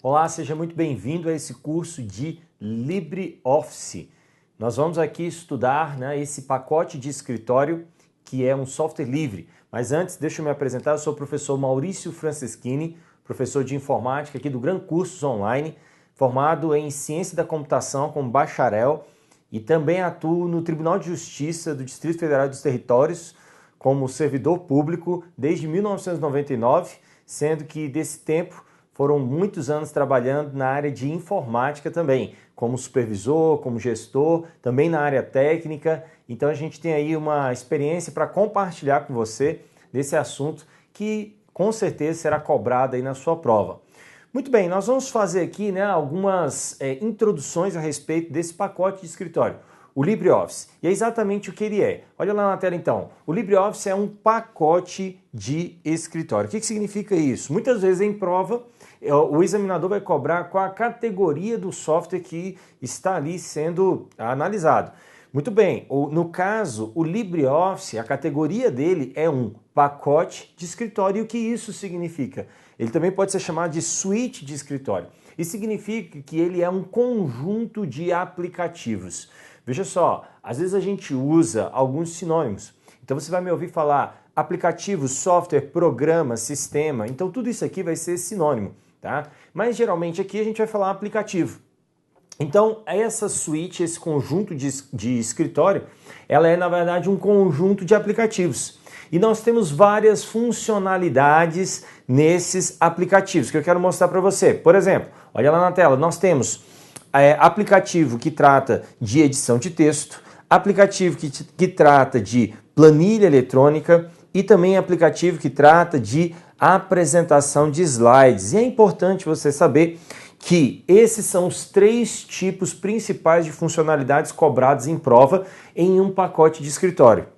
Olá, seja muito bem-vindo a esse curso de LibreOffice. Nós vamos aqui estudar esse pacote de escritório que é um software livre. Mas antes, deixa eu me apresentar, eu sou o professor Maurício Franceschini, professor de informática aqui do Gran Cursos Online, formado em Ciência da Computação como bacharel e também atuo no Tribunal de Justiça do Distrito Federal dos Territórios como servidor público desde 1999, sendo que desse tempo foram muitos anos trabalhando na área de informática também, como supervisor, como gestor, também na área técnica. Então a gente tem aí uma experiência para compartilhar com você desse assunto que com certeza será cobrado aí na sua prova. Muito bem, nós vamos fazer aqui algumas introduções a respeito desse pacote de escritório, o LibreOffice. E é exatamente o que ele é. Olha lá na tela então. O LibreOffice é um pacote de escritório. O que significa isso? Muitas vezes em prova, o examinador vai cobrar qual a categoria do software que está ali sendo analisado. Muito bem, no caso, o LibreOffice, a categoria dele é um pacote de escritório. E o que isso significa? Ele também pode ser chamado de suíte de escritório. Isso significa que ele é um conjunto de aplicativos. Veja só, às vezes a gente usa alguns sinônimos. Então você vai me ouvir falar aplicativo, software, programa, sistema. Então tudo isso aqui vai ser sinônimo, tá? Mas geralmente aqui a gente vai falar aplicativo. Então essa suíte, esse conjunto de escritório, ela é na verdade um conjunto de aplicativos. E nós temos várias funcionalidades nesses aplicativos que eu quero mostrar para você. Por exemplo, olha lá na tela, nós temos aplicativo que trata de edição de texto, aplicativo que trata de planilha eletrônica e também aplicativo que trata de apresentação de slides. E é importante você saber que esses são os três tipos principais de funcionalidades cobradas em prova em um pacote de escritório.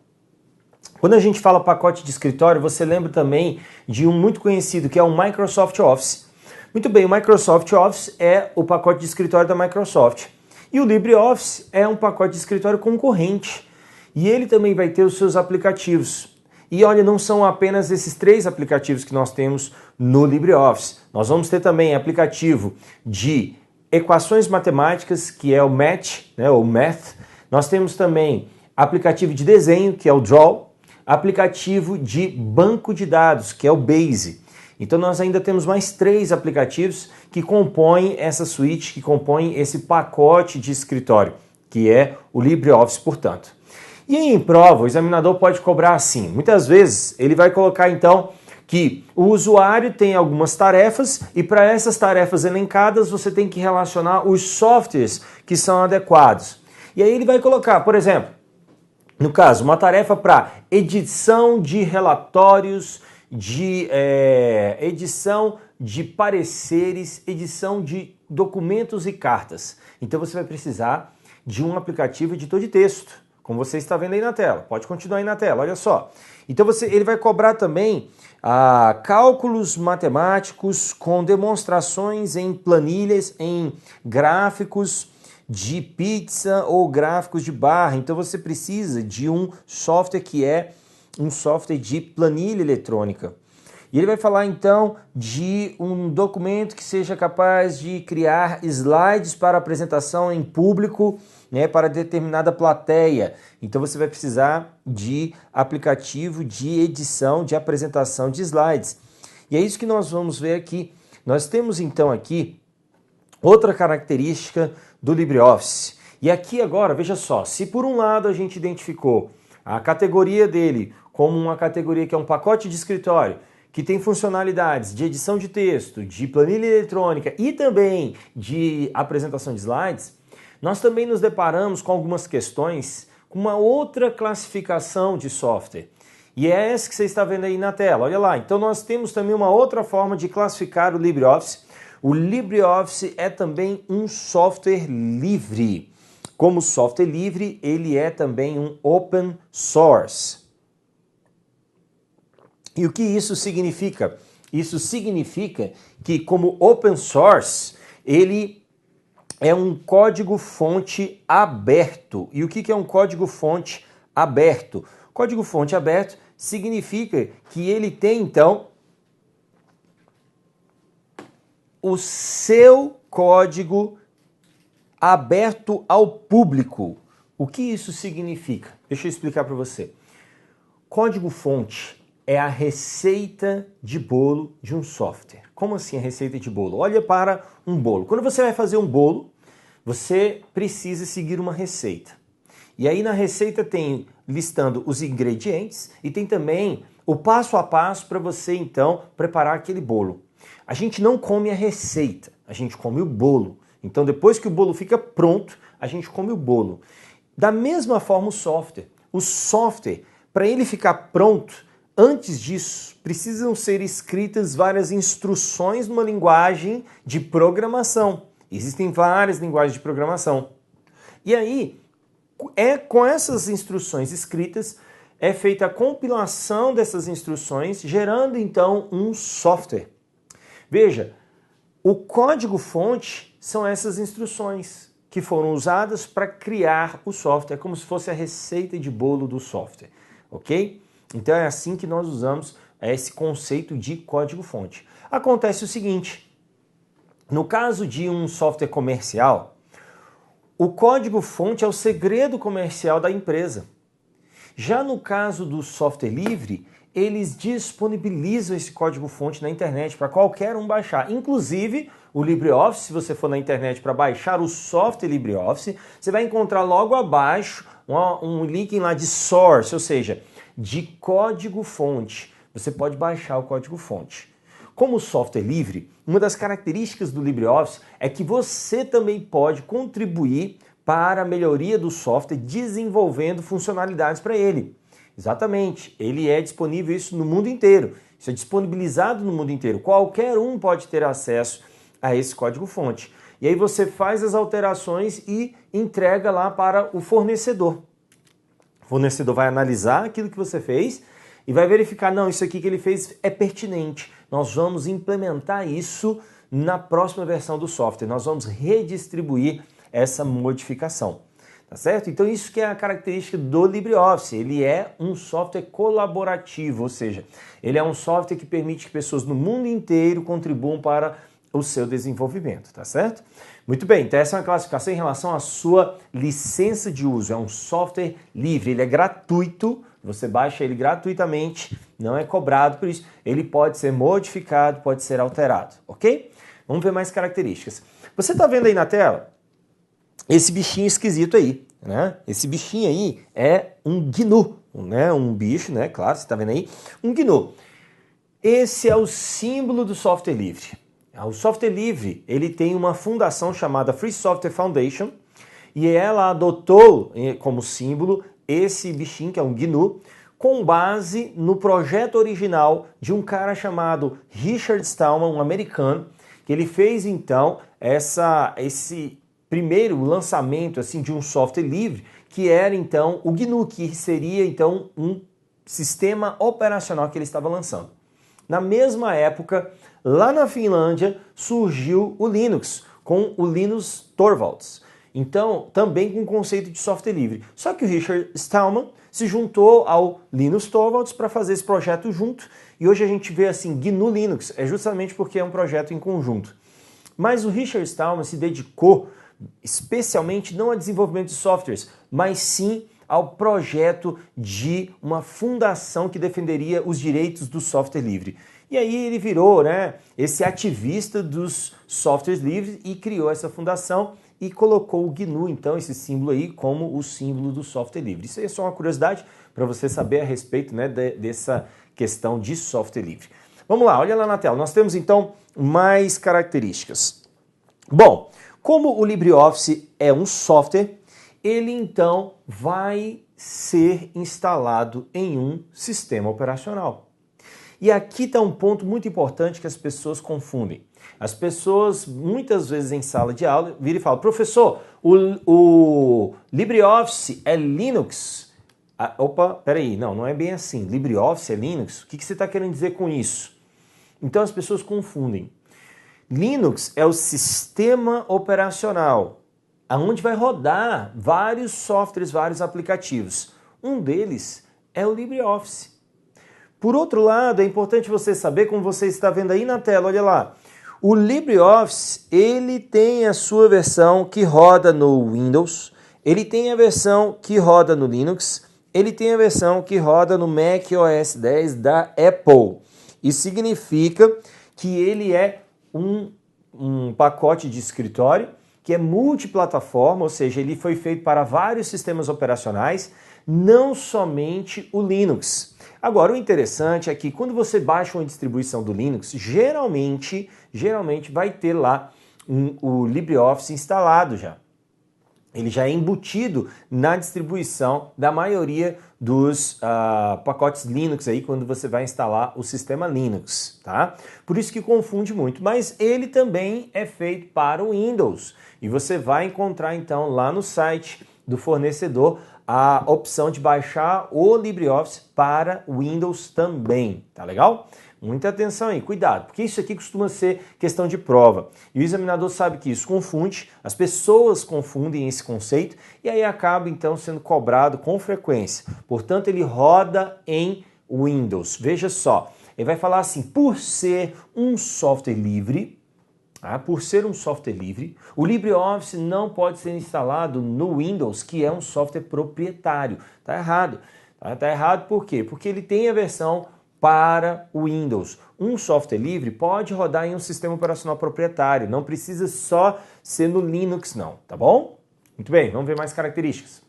Quando a gente fala pacote de escritório, você lembra também de um muito conhecido que é o Microsoft Office. Muito bem, o Microsoft Office é o pacote de escritório da Microsoft. E o LibreOffice é um pacote de escritório concorrente. E ele também vai ter os seus aplicativos. E olha, não são apenas esses três aplicativos que nós temos no LibreOffice. Nós vamos ter também aplicativo de equações matemáticas, que é o Math, ou Math. Nós temos também aplicativo de desenho, que é o Draw. Aplicativo de banco de dados, que é o Base. Então nós ainda temos mais três aplicativos que compõem essa suíte, que compõem esse pacote de escritório, que é o LibreOffice, portanto. E em prova, o examinador pode cobrar assim. Muitas vezes ele vai colocar então que o usuário tem algumas tarefas e para essas tarefas elencadas você tem que relacionar os softwares que são adequados. E aí ele vai colocar, por exemplo, no caso, uma tarefa para edição de relatórios, de edição de pareceres, edição de documentos e cartas. Então você vai precisar de um aplicativo editor de texto, como você está vendo aí na tela. Pode continuar aí na tela, olha só. Então ele vai cobrar também cálculos matemáticos com demonstrações em planilhas, em gráficos de pizza ou gráficos de barra. Então você precisa de um software que é um software de planilha eletrônica. E ele vai falar então de um documento que seja capaz de criar slides para apresentação em público, para determinada plateia. Então você vai precisar de aplicativo de edição, de apresentação de slides. E é isso que nós vamos ver aqui. Nós temos então aqui outra característica do LibreOffice. E aqui agora, veja só, se por um lado a gente identificou a categoria dele como uma categoria que é um pacote de escritório, que tem funcionalidades de edição de texto, de planilha eletrônica e também de apresentação de slides, nós também nos deparamos com algumas questões com uma outra classificação de software. E é essa que você está vendo aí na tela, olha lá. Então nós temos também uma outra forma de classificar o LibreOffice. O LibreOffice é também um software livre. Como software livre, ele é também um open source. E o que isso significa? Isso significa que, como open source, ele é um código-fonte aberto. E o que é um código-fonte aberto? Código-fonte aberto significa que ele tem, então, o seu código aberto ao público. O que isso significa? Deixa eu explicar para você. Código-fonte é a receita de bolo de um software. Como assim a receita de bolo? Olha para um bolo. Quando você vai fazer um bolo, você precisa seguir uma receita. E aí na receita tem listando os ingredientes e tem também o passo a passo para você então preparar aquele bolo. A gente não come a receita, a gente come o bolo. Então depois que o bolo fica pronto, a gente come o bolo. Da mesma forma o software. O software, para ele ficar pronto, antes disso, precisam ser escritas várias instruções numa linguagem de programação. Existem várias linguagens de programação. E aí, com essas instruções escritas, é feita a compilação dessas instruções, gerando então um software. Veja, o código-fonte são essas instruções que foram usadas para criar o software, como se fosse a receita de bolo do software, ok? Então é assim que nós usamos esse conceito de código-fonte. Acontece o seguinte, no caso de um software comercial, o código-fonte é o segredo comercial da empresa. Já no caso do software livre, eles disponibilizam esse código-fonte na internet para qualquer um baixar. Inclusive, o LibreOffice, se você for na internet para baixar o software LibreOffice, você vai encontrar logo abaixo um link lá de source, ou seja, de código-fonte. Você pode baixar o código-fonte. Como software livre, uma das características do LibreOffice é que você também pode contribuir para a melhoria do software desenvolvendo funcionalidades para ele. Exatamente, ele é disponível isso no mundo inteiro. Isso é disponibilizado no mundo inteiro. Qualquer um pode ter acesso a esse código-fonte. E aí você faz as alterações e entrega lá para o fornecedor. O fornecedor vai analisar aquilo que você fez e vai verificar, não, isso aqui que ele fez é pertinente. Nós vamos implementar isso na próxima versão do software. Nós vamos redistribuir essa modificação. Tá certo? Então isso que é a característica do LibreOffice, ele é um software colaborativo, ou seja, ele é um software que permite que pessoas no mundo inteiro contribuam para o seu desenvolvimento, tá certo? Muito bem, então essa é uma classificação em relação à sua licença de uso, é um software livre, ele é gratuito, você baixa ele gratuitamente, não é cobrado por isso, ele pode ser modificado, pode ser alterado, ok? Vamos ver mais características. Você está vendo aí na tela? Esse bichinho esquisito aí, né? Esse bichinho aí é um GNU, né? Um bicho, né? Claro, você está vendo aí? Um GNU. Esse é o símbolo do software livre. O software livre, ele tem uma fundação chamada Free Software Foundation e ela adotou como símbolo esse bichinho, que é um GNU, com base no projeto original de um cara chamado Richard Stallman, um americano, que ele fez então esse primeiro lançamento assim de um software livre, que era então o GNU, que seria então um sistema operacional que ele estava lançando. Na mesma época, lá na Finlândia, surgiu o Linux, com o Linus Torvalds. Então, também com o conceito de software livre. Só que o Richard Stallman se juntou ao Linus Torvalds para fazer esse projeto junto, e hoje a gente vê assim, GNU Linux, é justamente porque é um projeto em conjunto. Mas o Richard Stallman se dedicou especialmente não a desenvolvimento de softwares, mas sim ao projeto de uma fundação que defenderia os direitos do software livre. E aí ele virou, né, esse ativista dos softwares livres e criou essa fundação e colocou o GNU, então, esse símbolo aí, como o símbolo do software livre. Isso aí é só uma curiosidade para você saber a respeito, né, dessa questão de software livre. Vamos lá, olha lá na tela. Nós temos, então, mais características. Bom, como o LibreOffice é um software, ele então vai ser instalado em um sistema operacional. E aqui está um ponto muito importante que as pessoas confundem. As pessoas, muitas vezes em sala de aula, viram e falam, professor, o LibreOffice é Linux? Ah, opa, peraí, não é bem assim. LibreOffice é Linux? O que você está querendo dizer com isso? Então as pessoas confundem. Linux é o sistema operacional, onde vai rodar vários softwares, vários aplicativos. Um deles é o LibreOffice. Por outro lado, é importante você saber, como você está vendo aí na tela, olha lá, O LibreOffice, ele tem a sua versão que roda no Windows, ele tem a versão que roda no Linux, ele tem a versão que roda no Mac OS X da Apple. Isso significa que ele é um pacote de escritório que é multiplataforma, ou seja, ele foi feito para vários sistemas operacionais, não somente o Linux. Agora, o interessante é que quando você baixa uma distribuição do Linux, geralmente vai ter lá o LibreOffice instalado já. Ele já é embutido na distribuição da maioria dos pacotes Linux aí quando você vai instalar o sistema Linux, tá? Por isso que confunde muito, mas ele também é feito para o Windows e você vai encontrar então lá no site do fornecedor a opção de baixar o LibreOffice para Windows também, tá legal? Muita atenção aí, cuidado, porque isso aqui costuma ser questão de prova. E o examinador sabe que isso confunde, as pessoas confundem esse conceito e aí acaba então sendo cobrado com frequência. Portanto, ele roda em Windows. Veja só, ele vai falar assim, por ser um software livre, o LibreOffice não pode ser instalado no Windows, que é um software proprietário. Tá errado. Tá errado por quê? Porque ele tem a versão para o Windows. Um software livre pode rodar em um sistema operacional proprietário, não precisa só ser no Linux não, tá bom? Muito bem, vamos ver mais características.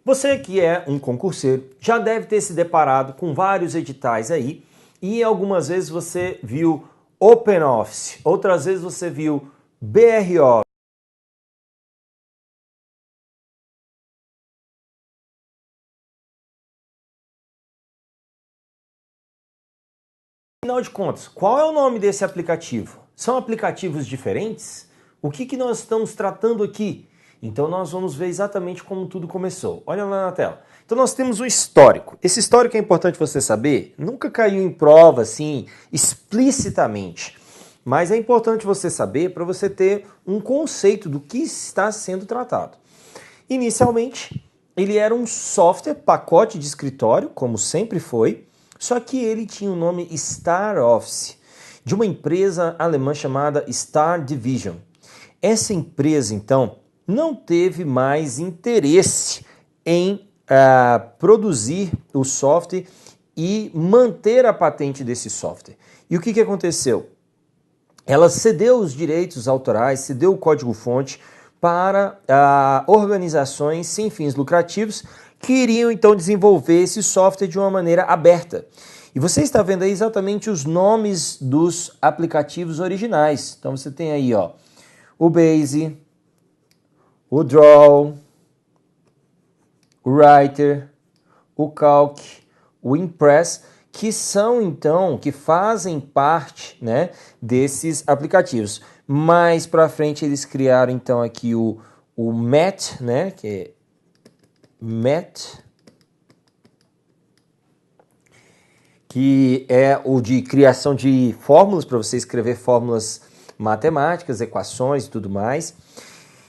Você que é um concurseiro já deve ter se deparado com vários editais aí e algumas vezes você viu OpenOffice, outras vezes você viu BRO. Afinal de contas, qual é o nome desse aplicativo? São aplicativos diferentes? O que nós estamos tratando aqui? Então nós vamos ver exatamente como tudo começou. Olha lá na tela. Então nós temos o histórico. Esse histórico é importante você saber, nunca caiu em prova assim explicitamente, mas é importante você saber para você ter um conceito do que está sendo tratado. Inicialmente, ele era um software, pacote de escritório, como sempre foi, só que ele tinha o nome Star Office, de uma empresa alemã chamada Star Division. Essa empresa, então, não teve mais interesse em produzir o software e manter a patente desse software. E o que aconteceu? Ela cedeu os direitos autorais, cedeu o código-fonte para organizações sem fins lucrativos que iriam então desenvolver esse software de uma maneira aberta. E você está vendo aí exatamente os nomes dos aplicativos originais. Então você tem aí ó, o Base, o Draw, o Writer, o Calc, o Impress, que são então, que fazem parte, né, desses aplicativos. Mais para frente eles criaram então aqui o Mat, né, que é Mat, que é o de criação de fórmulas, para você escrever fórmulas matemáticas, equações e tudo mais.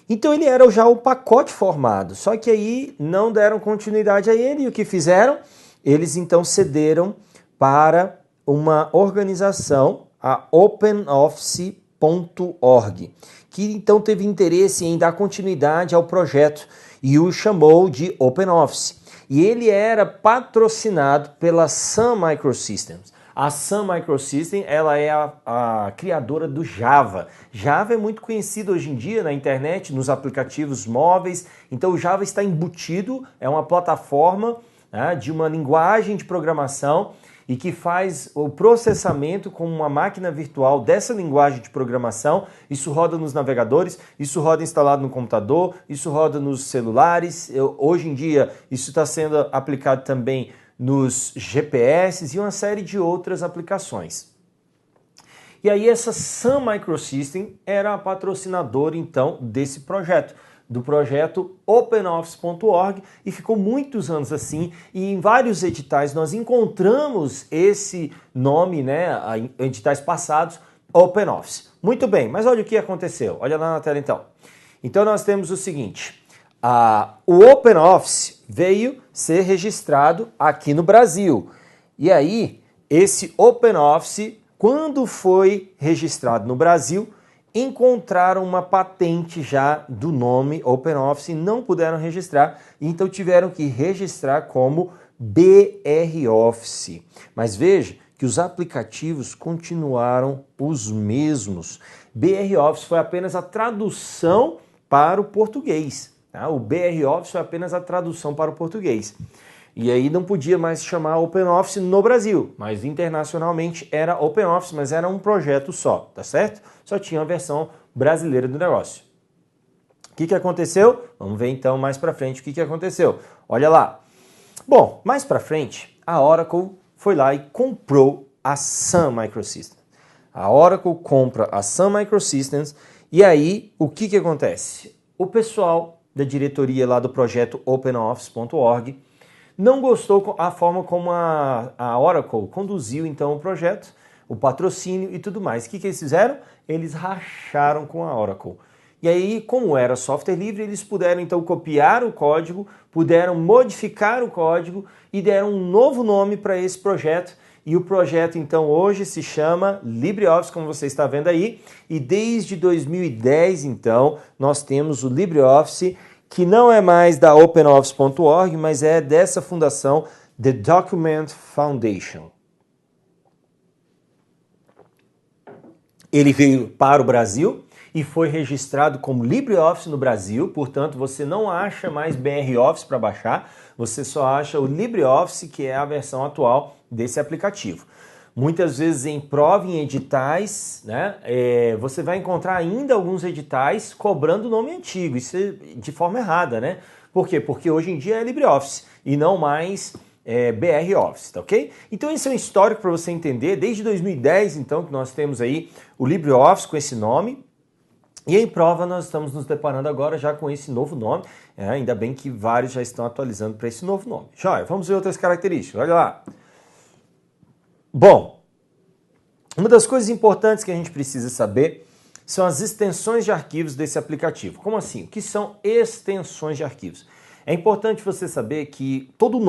Então ele era já o pacote formado, só que aí não deram continuidade a ele e o que fizeram? Eles então cederam para uma organização, a OpenOffice.org, que então teve interesse em dar continuidade ao projeto e o chamou de OpenOffice. E ele era patrocinado pela Sun Microsystems. A Sun Microsystems, ela é a criadora do Java. Java é muito conhecido hoje em dia na internet, nos aplicativos móveis. Então o Java está embutido, é uma plataforma, né, de uma linguagem de programação e que faz o processamento com uma máquina virtual dessa linguagem de programação. Isso roda nos navegadores, isso roda instalado no computador, isso roda nos celulares. Hoje em dia isso está sendo aplicado também nos GPS e uma série de outras aplicações. E aí essa Sun Microsystems era a patrocinadora então desse projeto, do projeto OpenOffice.org, e ficou muitos anos assim, e em vários editais nós encontramos esse nome, né, em editais passados, OpenOffice. Muito bem, mas olha o que aconteceu, olha lá na tela então. Então nós temos o seguinte, O OpenOffice veio ser registrado aqui no Brasil. E aí, esse OpenOffice, quando foi registrado no Brasil, encontraram uma patente já do nome OpenOffice e não puderam registrar, então tiveram que registrar como BROffice. Mas veja que os aplicativos continuaram os mesmos. BROffice foi apenas a tradução para o português. Tá? O BROffice foi apenas a tradução para o português. E aí não podia mais chamar OpenOffice no Brasil, mas internacionalmente era OpenOffice, mas era um projeto só, tá certo? Só tinha a versão brasileira do negócio. O que aconteceu? Vamos ver então mais para frente o que aconteceu. Olha lá. Bom, mais para frente, a Oracle foi lá e comprou a Sun Microsystems. A Oracle compra a Sun Microsystems e aí o que acontece? O pessoal da diretoria lá do projeto OpenOffice.org não gostou a forma como a Oracle conduziu então o projeto, o patrocínio e tudo mais. O que eles fizeram? Eles racharam com a Oracle. E aí, como era software livre, eles puderam então copiar o código, puderam modificar o código e deram um novo nome para esse projeto. E o projeto então hoje se chama LibreOffice, como você está vendo aí. E desde 2010 então nós temos o LibreOffice, que não é mais da OpenOffice.org, mas é dessa fundação, The Document Foundation. Ele veio para o Brasil e foi registrado como LibreOffice no Brasil, portanto você não acha mais BROffice para baixar, você só acha o LibreOffice, que é a versão atual desse aplicativo. Muitas vezes em prova, em editais, né, você vai encontrar ainda alguns editais cobrando o nome antigo, isso é de forma errada, né? Por quê? Porque hoje em dia é LibreOffice e não mais BROffice, tá ok? Então esse é um histórico para você entender, desde 2010 então que nós temos aí o LibreOffice com esse nome, e em prova nós estamos nos deparando agora já com esse novo nome, ainda bem que vários já estão atualizando para esse novo nome. Joia, vamos ver outras características, olha lá. Bom, uma das coisas importantes que a gente precisa saber são as extensões de arquivos desse aplicativo. Como assim? O que são extensões de arquivos? É importante você saber que todo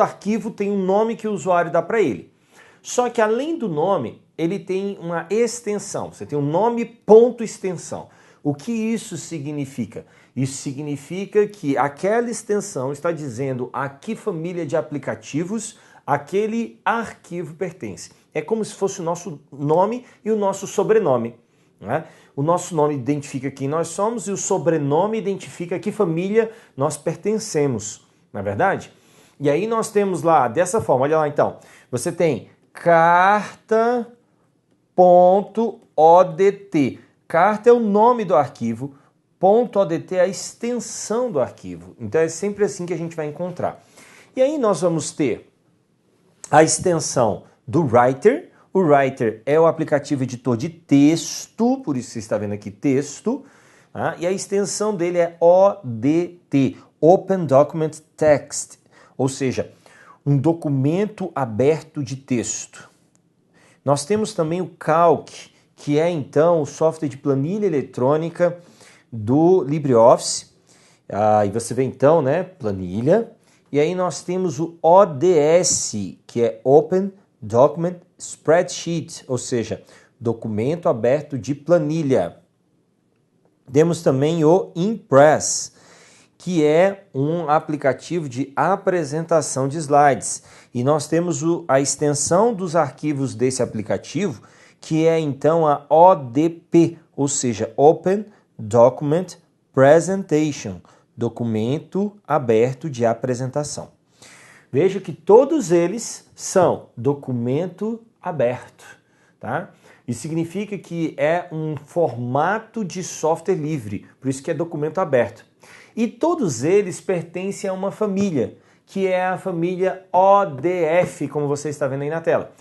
arquivo tem um nome que o usuário dá para ele. Só que além do nome, ele tem uma extensão. Você tem um nome ponto extensão. O que isso significa? Isso significa que aquela extensão está dizendo a que família de aplicativos aquele arquivo pertence. É como se fosse o nosso nome e o nosso sobrenome, né? O nosso nome identifica quem nós somos e o sobrenome identifica a que família nós pertencemos, não é verdade? E aí nós temos lá, dessa forma, olha lá então, você tem carta.odt. Carta é o nome do arquivo, .odt é a extensão do arquivo. Então é sempre assim que a gente vai encontrar. E aí nós vamos ter a extensão do Writer. O Writer é o aplicativo editor de texto, por isso você está vendo aqui texto. Tá? E a extensão dele é ODT, Open Document Text, ou seja, um documento aberto de texto. Nós temos também o Calc, que é então o software de planilha eletrônica do LibreOffice. E você vê então, né, planilha. E aí nós temos o ODS, que é Open Document Spreadsheet, ou seja, documento aberto de planilha. Temos também o Impress, que é um aplicativo de apresentação de slides. E nós temos a extensão dos arquivos desse aplicativo, que é então a ODP, ou seja, Open Document Presentation, documento aberto de apresentação. Veja que todos eles são documento aberto, tá? Isso significa que é um formato de software livre, por isso que é documento aberto. E todos eles pertencem a uma família, que é a família ODF, como você está vendo aí na tela.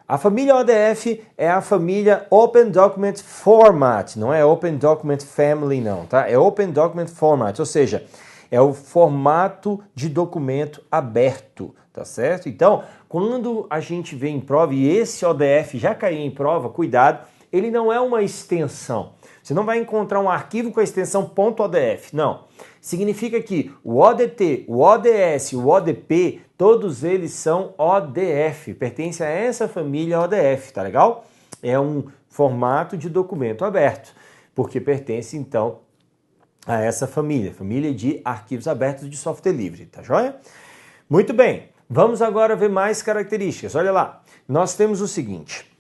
A família ODF é a família Open Document Format, não é Open Document Family não, tá? É Open Document Format, ou seja, é o formato de documento aberto, tá certo? Então, quando a gente vê em prova, e esse ODF já caiu em prova, cuidado, ele não é uma extensão. Você não vai encontrar um arquivo com a extensão .odf, não. Significa que o ODT, o ODS, o ODP, todos eles são ODF, pertencem a essa família ODF, tá legal? É um formato de documento aberto, porque pertence então a essa família de arquivos abertos de software livre, tá joia? Muito bem, vamos agora ver mais características. Olha lá, nós temos o seguinte,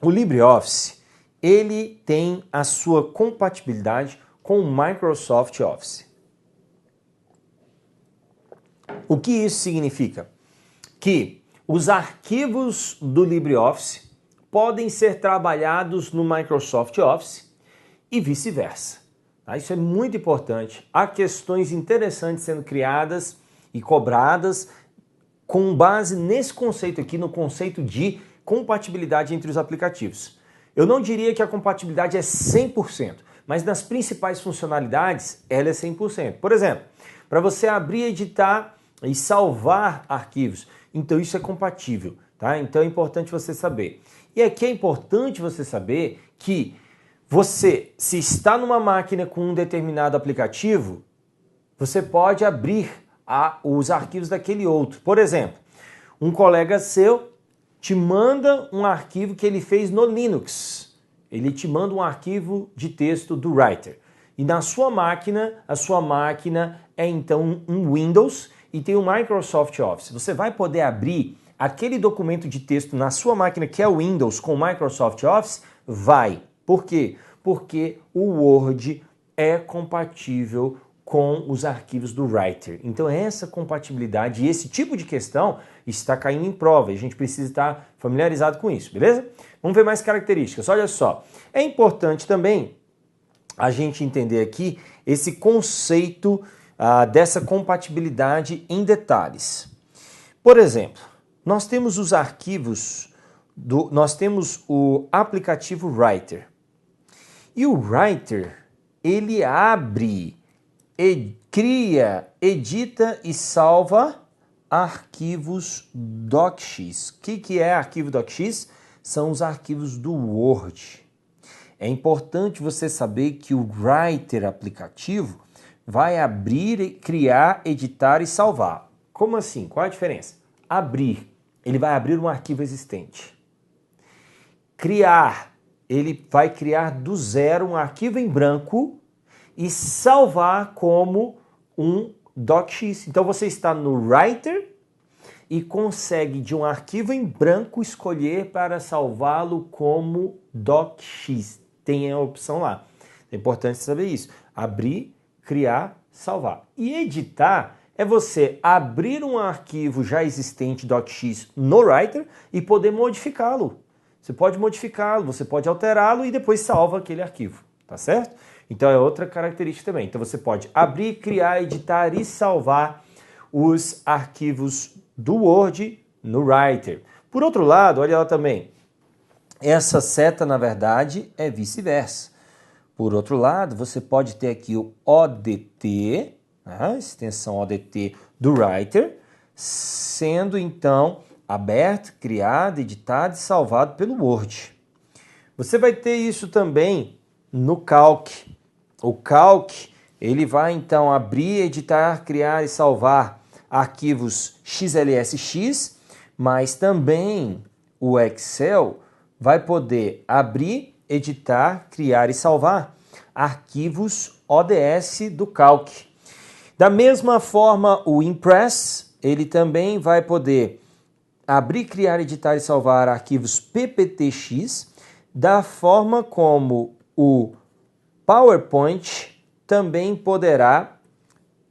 o LibreOffice, ele tem a sua compatibilidade com o Microsoft Office. O que isso significa? Que os arquivos do LibreOffice podem ser trabalhados no Microsoft Office e vice-versa. Tá? Isso é muito importante. Há questões interessantes sendo criadas e cobradas com base nesse conceito aqui, no conceito de compatibilidade entre os aplicativos. Eu não diria que a compatibilidade é 100%, mas nas principais funcionalidades ela é 100%. Por exemplo, para você abrir, editar e salvar arquivos, então isso é compatível, tá? Então é importante você saber. E aqui é importante você saber que você, se está numa máquina com um determinado aplicativo, você pode abrir os arquivos daquele outro. Por exemplo, um colega seu te manda um arquivo que ele fez no Linux. Ele te manda um arquivo de texto do Writer. E na sua máquina, a sua máquina é então um Windows e tem o Microsoft Office. Você vai poder abrir aquele documento de texto na sua máquina que é o Windows com o Microsoft Office? Vai. Por quê? Porque o Word é compatível com os arquivos do Writer. Então essa compatibilidade e esse tipo de questão está caindo em prova e a gente precisa estar familiarizado com isso, beleza? Vamos ver mais características. Olha só, é importante também a gente entender aqui esse conceito dessa compatibilidade em detalhes. Por exemplo, nós temos os arquivos, nós temos o aplicativo Writer. E o Writer, ele abre, cria, edita e salva arquivos docx. O que é arquivo docx? São os arquivos do Word. É importante você saber que o Writer aplicativo vai abrir, criar, editar e salvar. Como assim? Qual a diferença? Abrir, ele vai abrir um arquivo existente. Criar, ele vai criar do zero um arquivo em branco e salvar como um docx. Então você está no Writer e consegue de um arquivo em branco escolher para salvá-lo como docx. Tem a opção lá. É importante saber isso. Abrir, criar, salvar. E editar é você abrir um arquivo já existente docx no Writer e poder modificá-lo. Você pode modificá-lo, você pode alterá-lo e depois salva aquele arquivo, tá certo? Então é outra característica também. Então você pode abrir, criar, editar e salvar os arquivos do Word no Writer. Por outro lado, olha lá também, essa seta na verdade é vice-versa. Por outro lado, você pode ter aqui o ODT, a extensão ODT do Writer, sendo então aberto, criado, editado e salvado pelo Word. Você vai ter isso também no Calc. O Calc, ele vai então abrir, editar, criar e salvar arquivos XLSX, mas também o Excel vai poder abrir, editar, criar e salvar arquivos ODS do Calc. Da mesma forma, o Impress, ele também vai poder abrir, criar, editar e salvar arquivos PPTX, da forma como o PowerPoint também poderá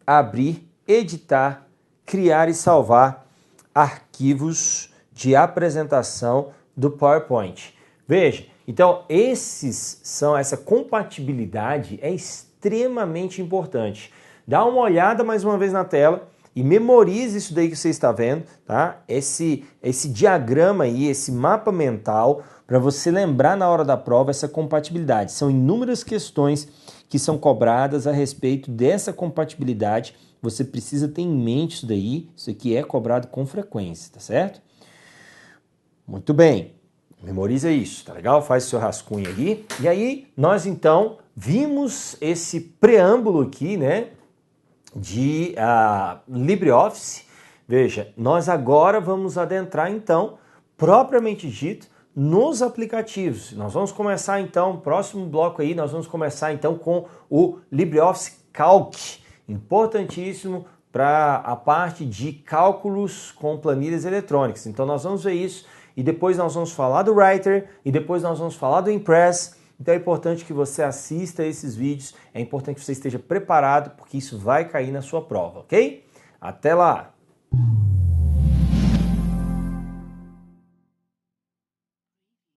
abrir, editar, criar e salvar arquivos de apresentação do PowerPoint. Veja, então essa compatibilidade é extremamente importante. Dá uma olhada mais uma vez na tela e memorize isso daí que você está vendo, tá? Esse diagrama aí, esse mapa mental, para você lembrar na hora da prova essa compatibilidade. São inúmeras questões que são cobradas a respeito dessa compatibilidade. Você precisa ter em mente isso daí, isso aqui é cobrado com frequência, tá certo? Muito bem. Memoriza isso, tá legal? Faz seu rascunho aí. E aí, nós então vimos esse preâmbulo aqui, né, de LibreOffice. Veja, nós agora vamos adentrar então, propriamente dito, nos aplicativos. Nós vamos começar então, próximo bloco aí, nós vamos começar então com o LibreOffice Calc, importantíssimo para a parte de cálculos com planilhas eletrônicas. Então nós vamos ver isso e depois nós vamos falar do Writer e depois nós vamos falar do Impress. Então é importante que você assista esses vídeos, é importante que você esteja preparado porque isso vai cair na sua prova, ok? Até lá!